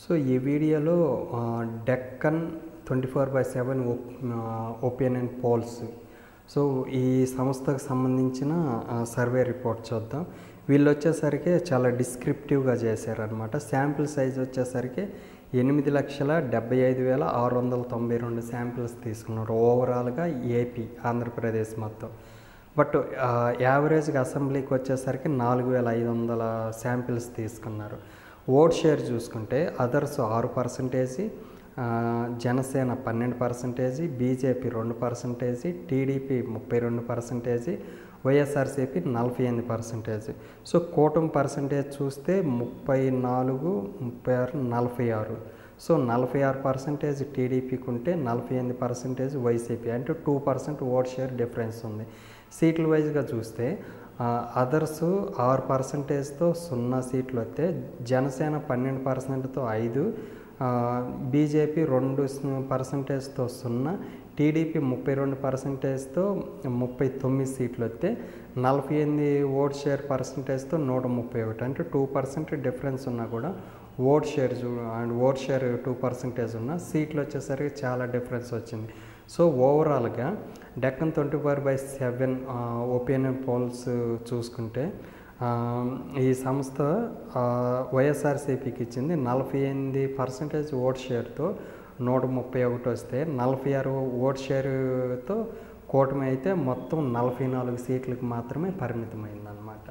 So ఈ వీడియోలో Deccan 24/7 opinion polls, so ఈ సంస్థకు సంబంధించిన సర్వే రిపోర్ట్ చూద్దాం. వీళ్ళు వచ్చేసరికి చాలా డిస్క్రిప్టివ్గా చేశారనమాట. శాంపిల్ సైజ్ వచ్చేసరికి 8,75,692 శాంపిల్స్ తీసుకున్నారు ఓవరాల్గా ఏపీ, ఆంధ్రప్రదేశ్ మొత్తం. బట్ యావరేజ్గా అసెంబ్లీకి వచ్చేసరికి 4,500 శాంపిల్స్ తీసుకున్నారు. ఓట్ షేర్ చూసుకుంటే others 6%, Janasena 12%, BJP 2%, TDP 32%, YSRCP 48%. So కూటమి పర్సంటేజ్ చూస్తే 34, 36, 46. సో 46% టీడీపీకి ఉంటే 48% వైసీపీ, అంటే 2% ఓట్ షేర్ డిఫరెన్స్ ఉంది. సీట్ల వైజ్గా చూస్తే అదర్స్ 6%తో 0 సీట్లు వస్తే, జనసేన 12%తో 5, బీజేపీ 2%తో 0, టీడీపీ 32%తో 39 సీట్లు వస్తే, 48 ఓట్ షేర్ పర్సంటేజ్తో 131, అంటే 2% డిఫరెన్స్ ఉన్నా కూడా ఓట్ షేర్ 2% ఉన్న సీట్లు వచ్చేసరికి చాలా డిఫరెన్స్ వచ్చింది. సో ఓవరాల్గా డెక్కన్ 24/7 ఒపీనియన్ పోల్స్ చూసుకుంటే ఈ సంస్థ వైఎస్ఆర్సీపీకి ఇచ్చింది 48% ఓట్ షేర్తో 131 వస్తే, 46 ఓట్ షేర్తో కూటమి అయితే మొత్తం 44 సీట్లకు మాత్రమే పరిమితమైందన్నమాట.